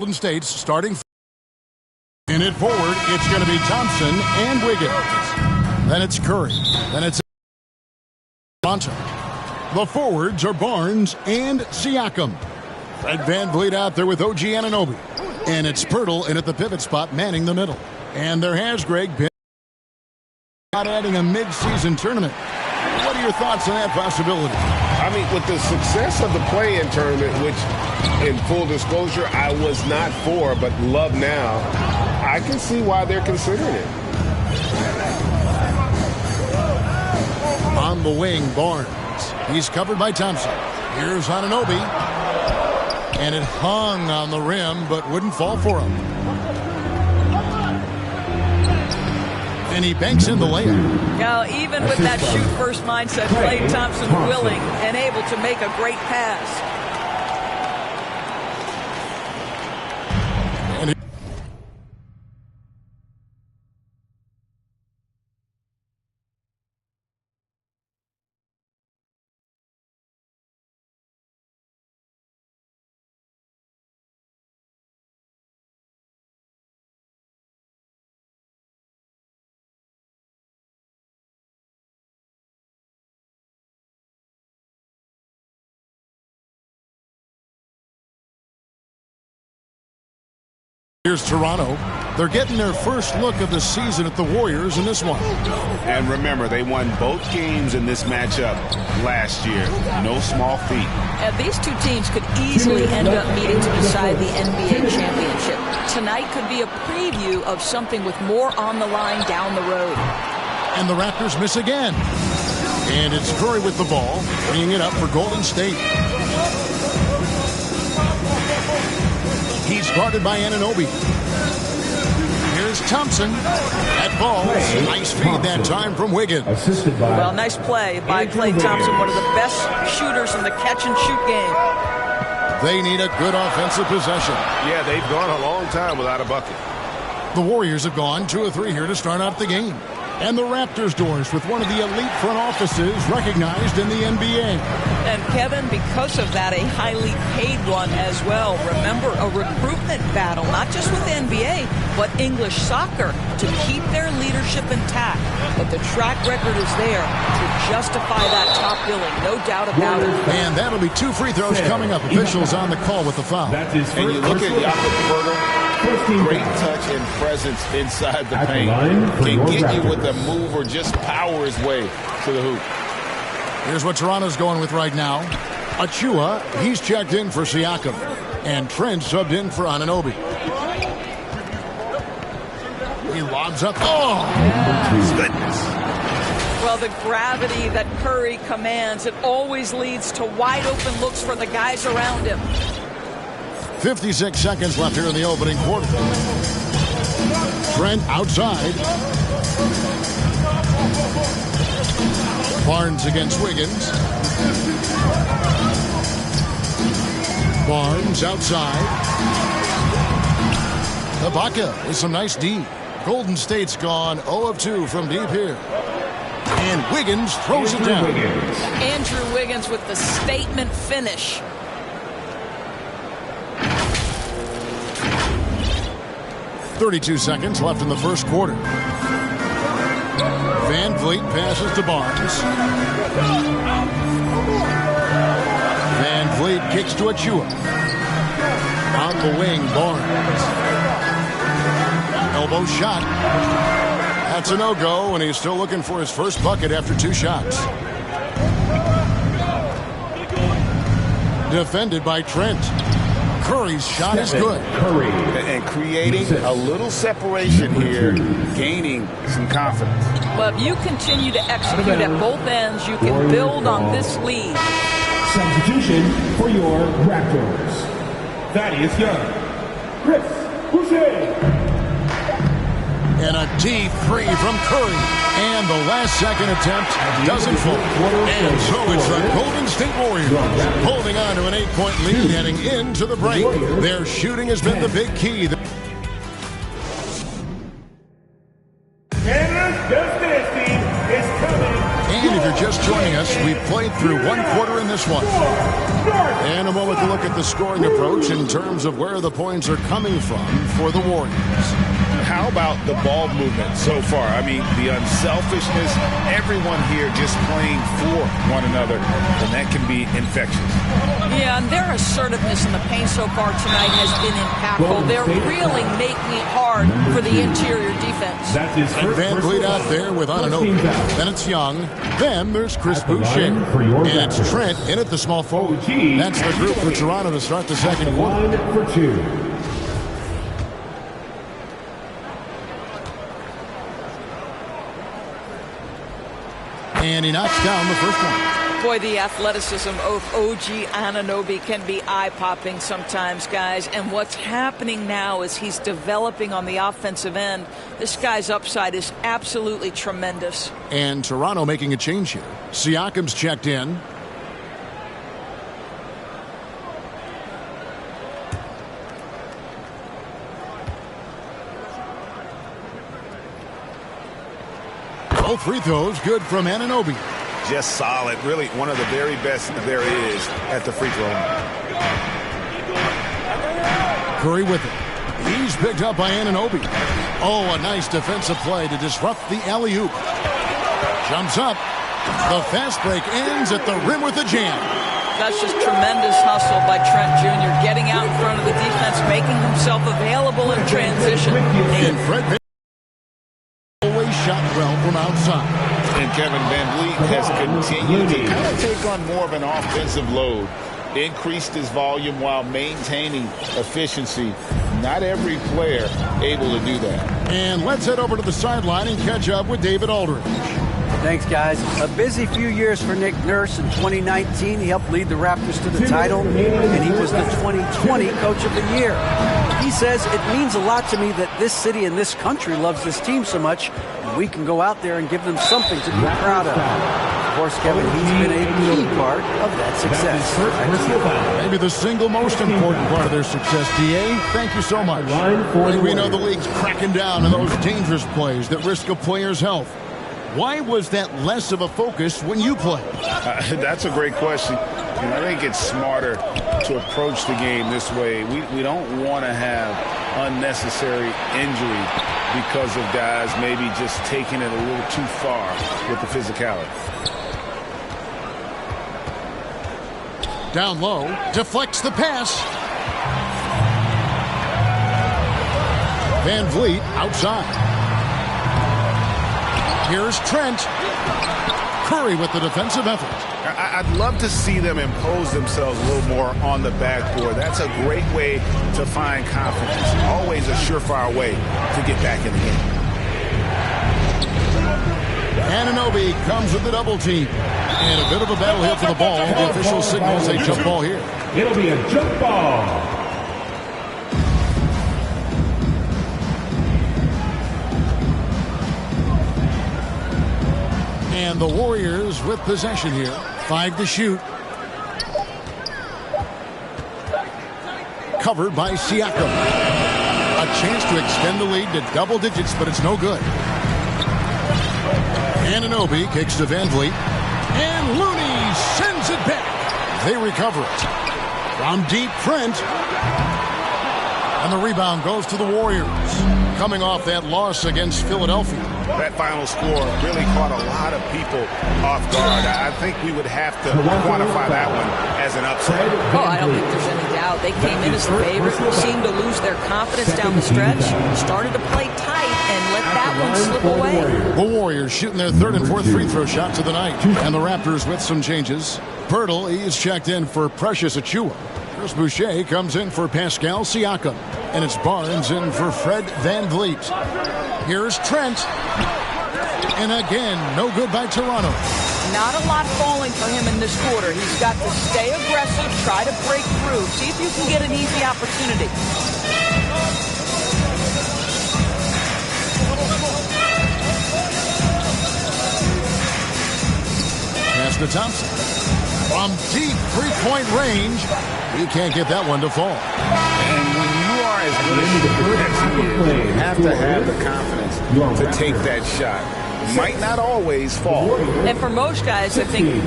Golden State's starting. In it forward, it's going to be Thompson and Wiggins. Then it's Curry. Then it's Toronto. The forwards are Barnes and Siakam. Fred VanVleet out there with OG Anunoby. And it's Pirtle in at the pivot spot, manning the middle. And there has Greg been not adding a mid-season tournament. What are your thoughts on that possibility? I mean, with the success of the play-in tournament, which, in full disclosure, I was not for, but love now, I can see why they're considering it. On the wing, Barnes. He's covered by Thompson. Here's Anunoby. And it hung on the rim, but wouldn't fall for him. And he banks in the layup. Now, even with that shoot-first mindset, Klay Thompson willing and able to make a great pass. Here's Toronto. They're getting their first look of the season at the Warriors in this one. And remember, they won both games in this matchup last year. No small feat. And these two teams could easily end up meeting to decide the NBA championship. Tonight could be a preview of something with more on the line down the road. And the Raptors miss again. And it's Curry with the ball, bringing it up for Golden State. He's guarded by Anunoby. Here's Thompson. That ball. Nice feed that time from Wiggins. Well, nice play by Klay Thompson, one of the best shooters in the catch-and-shoot game. They need a good offensive possession. Yeah, they've gone a long time without a bucket. The Warriors have gone 2 of 3 here to start out the game. And the Raptors doors with one of the elite front offices recognized in the NBA. And Kevin, because of that, a highly paid one as well. Remember, a recruitment battle, not just with the NBA, but English soccer to keep their leadership intact. But the track record is there to justify that top billing, no doubt about it. And that'll be 2 free throws coming up. Officials on the call with the foul. And you look at Jakob Poeltl. Great touch and presence inside the paint. Can get you with a move or just power his way to the hoop. Here's what Toronto's going with right now. Achua, he's checked in for Siakam. And Trent subbed in for Anunoby. He lobs up. Oh! Yeah. Goodness. Well, the gravity that Curry commands, it always leads to wide open looks for the guys around him. 56 seconds left here in the opening quarter. Trent outside. Barnes against Wiggins. Barnes outside. Ibaka with some nice D. Golden State's gone 0 of 2 from deep here. And Wiggins throws it down. Andrew Wiggins with the statement finish. .32 seconds left in the first quarter. VanVleet passes to Barnes. VanVleet kicks to Achua. On the wing, Barnes. Elbow shot. That's a no-go, and he's still looking for his first bucket after 2 shots. Defended by Trent. Curry's shot is good. And creating a little separation here, gaining some confidence. Well, if you continue to execute at both ends, you can build on this lead. Substitution for your Raptors. Thaddeus Young. Chris Boucher. And a deep three from Curry. And the last second attempt doesn't fall. And so it's the Golden State Warriors holding on to an 8-point lead heading into the break. Their shooting has been the big key. And if you're just just joining us, we've played through one quarter in this one. And a moment to look at the scoring approach in terms of where the points are coming from for the Warriors. How about the ball movement so far? I mean, the unselfishness, everyone here just playing for one another, and that can be infectious. Yeah, and their assertiveness in the paint so far tonight has been impactful. They're really making it hard for the interior defense. Van Vliet out there with Anunoby. Then it's Young. Then there's Chris Boucher. And it's Trent in at the small forward. That's the group for Toronto to start the second quarter. 1 for 2. And he knocks down the first one. Boy, the athleticism of OG Anunoby can be eye-popping sometimes, guys. And what's happening now is he's developing on the offensive end. This guy's upside is absolutely tremendous. And Toronto making a change here. Siakam's checked in. Both free throws good from Anunoby. Just solid. Really one of the very best there is at the free throw line. Curry with it. He's picked up by Anunoby. Oh, a nice defensive play to disrupt the alley-oop. Jumps up. The fast break ends at the rim with a jam. That's just tremendous hustle by Trent Jr. Getting out in front of the defense, making himself available in transition. And Fred always shot well from outside. And Kevin Van Vliet has continued to kind of take on more of an offensive load. Increased his volume while maintaining efficiency. Not every player able to do that. And let's head over to the sideline and catch up with David Aldridge. Thanks, guys. A busy few years for Nick Nurse. In 2019, he helped lead the Raptors to the title, and he was the 2020 Coach of the Year. He says, it means a lot to me that this city and this country loves this team so much, and we can go out there and give them something to be proud of. Of course, Kevin, he's been a key part of that success. Maybe the single most important part of their success, D.A. Thank you so much. We know the league's cracking down on those dangerous plays that risk a player's health. Why was that less of a focus when you played? That's a great question. And I think it's smarter to approach the game this way. We don't want to have unnecessary injury because of guys maybe just taking it a little too far with the physicality. Down low, deflects the pass. Van Vliet outside. Here's Trent. Curry with the defensive effort. I'd love to see them impose themselves a little more on the backboard. That's a great way to find confidence. Always a surefire way to get back in the game. Anunoby comes with the double team. And a bit of a battle here for the ball. The official signals a jump ball here. It'll be a jump ball. And the Warriors with possession here. 5 to shoot. Covered by Siakam. A chance to extend the lead to double digits, but it's no good. Anunoby kicks to Van Vliet. And Looney sends it back. They recover it. From deep, Trent. And the rebound goes to the Warriors. Coming off that loss against Philadelphia. That final score really caught a lot of people off guard. I think we would have to quantify that one as an upset. Oh, I don't think there's any doubt. They came in as the favorite, seemed to lose their confidence down the stretch, started to play tight, and let that one slip away. The Warriors shooting their third and fourth free throw shots of the night. And the Raptors with some changes. Pirtle, he's checked in for Precious Achiuwa. Chris Boucher comes in for Pascal Siakam. And it's Barnes in for Fred Van Vliet. Here's Trent. And again, no good by Toronto. Not a lot falling for him in this quarter. He's got to stay aggressive, try to break through. See if you can get an easy opportunity. Pass to Thompson. From deep three-point range, he can't get that one to fall. And when you are as good as he is, you have to have the confidence to take that shot. might not always fall. And for most guys, I think.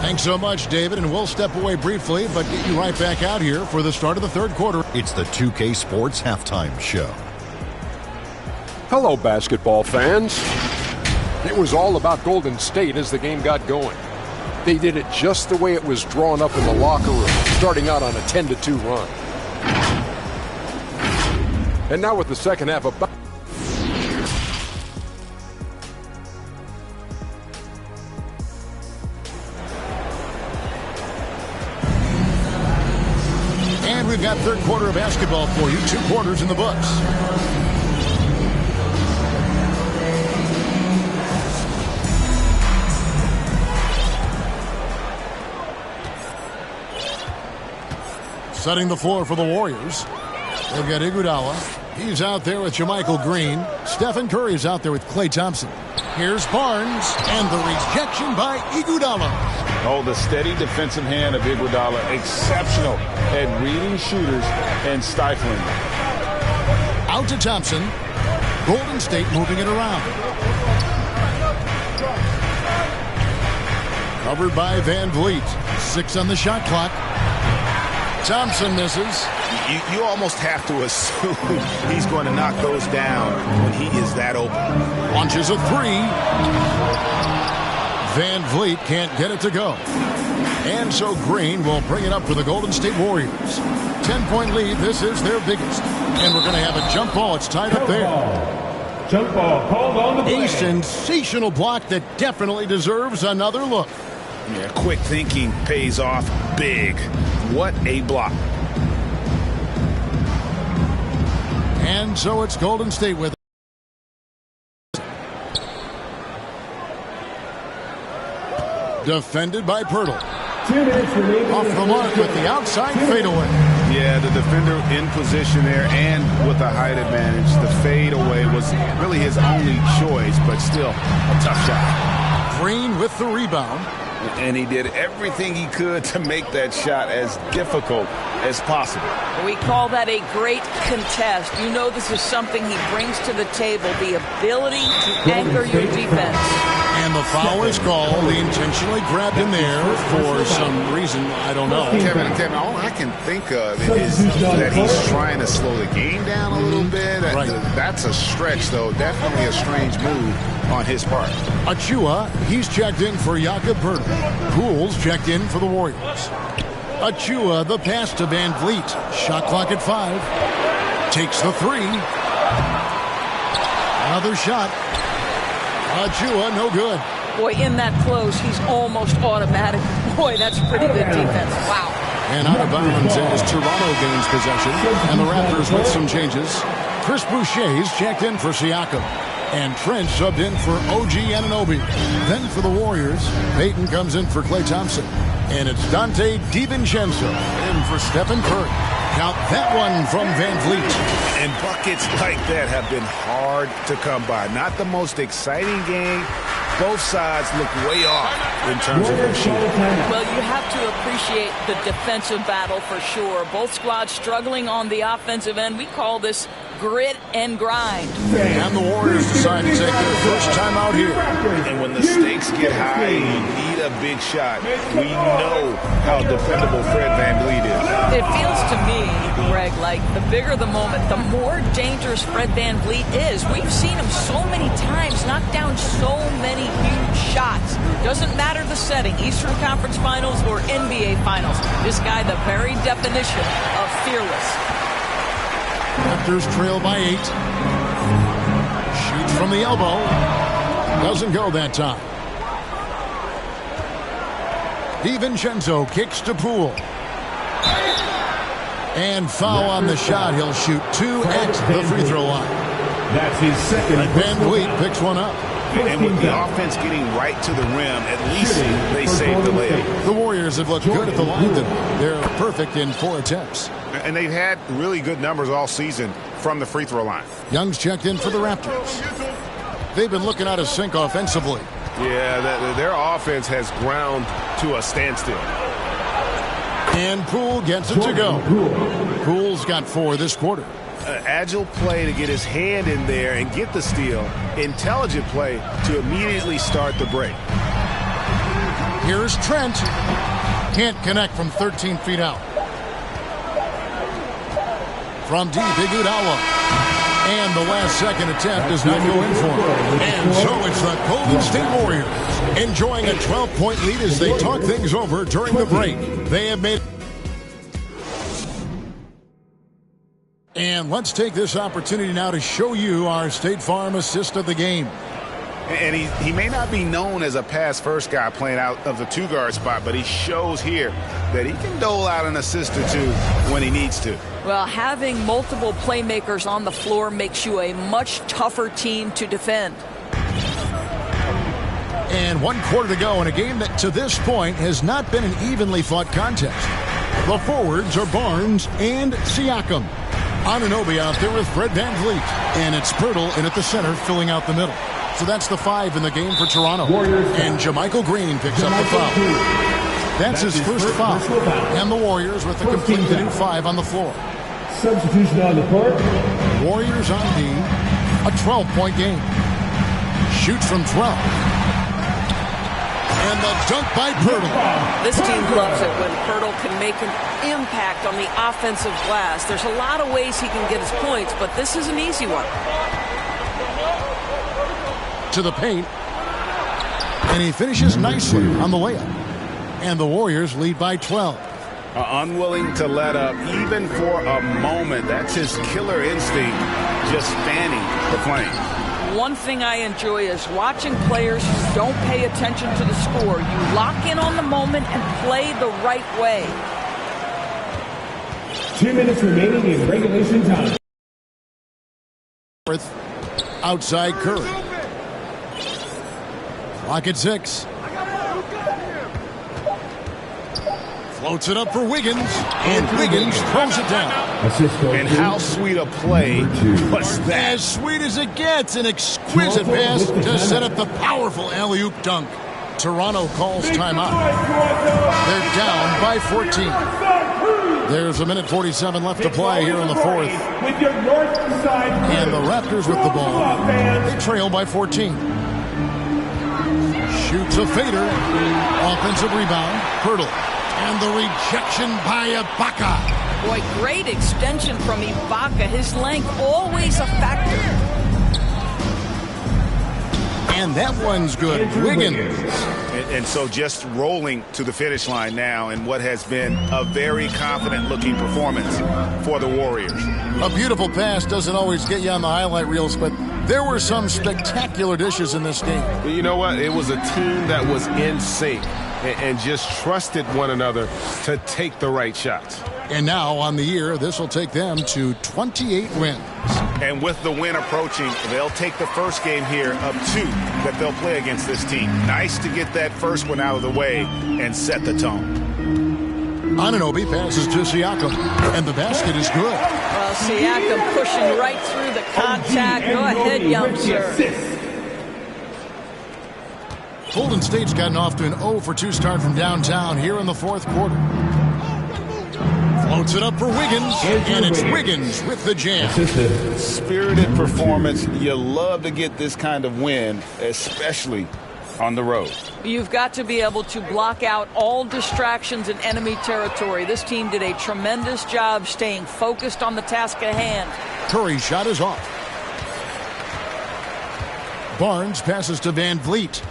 Thanks so much, David, and we'll step away briefly, but get you right back out here for the start of the third quarter. It's the 2K Sports Halftime Show. Hello, basketball fans. It was all about Golden State as the game got going. They did it just the way it was drawn up in the locker room, starting out on a 10-2 run. And now with the second half about... And we've got third quarter of basketball for you. 2 quarters in the books. Setting the floor for the Warriors. They've got Iguodala. He's out there with Jermichael Green. Stephen Curry's out there with Klay Thompson. Here's Barnes, and the rejection by Iguodala. Oh, the steady defensive hand of Iguodala, exceptional at reading shooters and stifling them. Out to Thompson. Golden State moving it around. Covered by Van Vliet. 6 on the shot clock. Thompson misses. You almost have to assume he's going to knock those down when he is that open. Launches a 3. Van Vliet can't get it to go. And so Green will bring it up for the Golden State Warriors. 10-point lead. This is their biggest. And we're going to have a jump ball. It's tied up there. Jump ball called on the play. A sensational block that definitely deserves another look. Yeah, quick thinking pays off big. What a block. And so it's Golden State with it. Defended by Pirtle. 2 minutes remaining. Off the mark with the outside fadeaway. Yeah, the defender in position there and with a height advantage. The fadeaway was really his only choice, but still a tough shot. Green with the rebound. And he did everything he could to make that shot as difficult as possible. We call that a great contest. You know this is something he brings to the table, the ability to anchor your defense. And the foul is called. He intentionally grabbed him there for some reason. I don't know. Kevin, all I can think of is that he's trying to slow the game down a little bit. Right. That's a stretch, though. Definitely a strange move on his part. Achua, he's checked in for Jakob Poeltl. Pools checked in for the Warriors. Achua, the pass to Van Vliet. Shot clock at 5. Takes the 3. Another shot. Achua, no good. Boy, in that close, he's almost automatic. Boy, that's pretty good defense. Wow. And out of bounds as Toronto gains possession. And the Raptors with some changes. Chris Boucher's checked in for Siakam. And Trent subbed in for OG Anunoby. Then for the Warriors, Payton comes in for Klay Thompson. And it's Dante DiVincenzo in for Stephen Curry. Count that one from Van Vliet. And buckets like that have been hard to come by. Not the most exciting game. Both sides look way off in terms of their shooting. Well, you have to appreciate the defensive battle for sure. Both squads struggling on the offensive end. We call this grit and grind. And the Warriors decide to take their first time out here. And when the stakes get high and you need a big shot, we know how dependable Fred VanVleet is. It feels to me, Greg, like the bigger the moment, the more dangerous Fred VanVleet is. We've seen him so many times knock down so many huge shots. Doesn't matter the setting, Eastern Conference Finals or NBA Finals. This guy, the very definition of fearless. Raptors trail by 8. Shoots from the elbow. Doesn't go that time. DiVincenzo kicks to Poole. And foul on the shot. He'll shoot 2 at the free throw line. That's his second. Van Vliet picks one up. And with the offense getting right to the rim, at least they saved the layup. The Warriors have looked good at the line tonight. They're perfect in 4 attempts. And they've had really good numbers all season from the free throw line. Young's checked in for the Raptors. They've been looking out of sync offensively. Yeah, their offense has ground to a standstill. And Poole gets it to go. Poole's got 4 this quarter. Agile play to get his hand in there and get the steal. Intelligent play to immediately start the break. Here's Trent. Can't connect from 13 feet out. From deep, Iguodala. And the last second attempt does not go in for him. And so it's the Golden State Warriors enjoying a 12-point lead as they talk things over during the break. They have made... And let's take this opportunity now to show you our State Farm assist of the game. And he may not be known as a pass-first guy playing out of the two-guard spot, but he shows here that he can dole out an assist or two when he needs to. Well, having multiple playmakers on the floor makes you a much tougher team to defend. And 1 quarter to go in a game that to this point has not been an evenly fought contest. The forwards are Barnes and Siakam. Anunoby out there with Fred VanVleet. And it's Pirtle in at the center filling out the middle. So that's the 5 in the game for Toronto. And JaMychal Green picks up the foul. That's his first foul. And the Warriors with a completely new 5 on the floor. Substitution on the court. Warriors on D. A 12-point game. Shoots from 12. And the dunk by Pirtle. This team loves it when Pirtle can make an impact on the offensive glass. There's a lot of ways he can get his points, but this is an easy one. To the paint. And he finishes nicely on the layup. And the Warriors lead by 12. Unwilling to let up even for a moment. That's his killer instinct, just fanning the flame. One thing I enjoy is watching players who don't pay attention to the score. You lock in on the moment and play the right way. 2 minutes remaining in regulation time. Outside Curry. Clock at 6. Floats it up for Wiggins. And Wiggins throws it down. And how sweet a play was that? As sweet as it gets. An exquisite pass to set up the powerful alley-oop dunk. Toronto calls timeout. They're down by 14. There's a minute 47 left to play here in the fourth. And the Raptors with the ball. They trail by 14. Shoots a fader. Offensive rebound. Pirtle. And the rejection by Ibaka. Boy, great extension from Ibaka. His length always a factor. And that one's good. Wiggins. And so just rolling to the finish line now in what has been a very confident-looking performance for the Warriors. A beautiful pass doesn't always get you on the highlight reels, but there were some spectacular dishes in this game. You know what? It was a team that was in sync and just trusted one another to take the right shots. And now on the year, this will take them to 28 wins. And with the win approaching, they'll take the first game here of 2 that they'll play against this team. Nice to get that first one out of the way and set the tone. Anunoby passes to Siakam, and the basket is good. Well, Siakam pushing right through the contact. Go ahead, young sir. Golden State's gotten off to an 0-for-2 start from downtown here in the fourth quarter. Floats it up for Wiggins, and it's Wiggins with the jam. Spirited performance. You love to get this kind of win, especially on the road. You've got to be able to block out all distractions in enemy territory. This team did a tremendous job staying focused on the task at hand. Curry's shot is off. Barnes passes to VanVleet.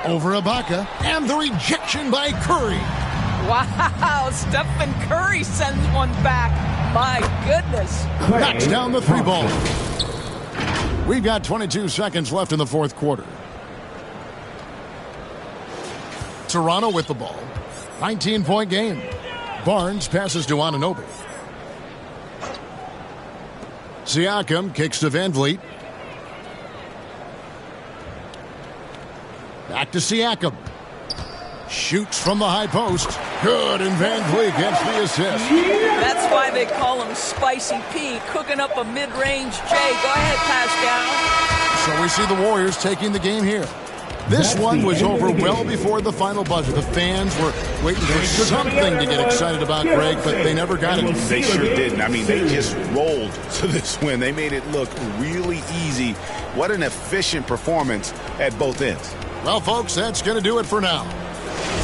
Over Ibaka, and the rejection by Curry. Wow, Stephen Curry sends one back. My goodness. Knocks down the 3 ball. We've got 22 seconds left in the fourth quarter. Toronto with the ball. 19-point game. Barnes passes to Anunoby. Siakam kicks to VanVleet. Back to Siakam. Shoots from the high post. Good, and VanVleet gets the assist. That's why they call him Spicy P, cooking up a mid-range J. Go ahead, Pascal. So we see the Warriors taking the game here. This one was over well before the final buzzer. The fans were waiting for something to get excited about, Greg, but they never got it. They sure didn't. I mean, they just rolled to this win. They made it look really easy. What an efficient performance at both ends. Well, folks, that's going to do it for now.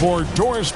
For Doris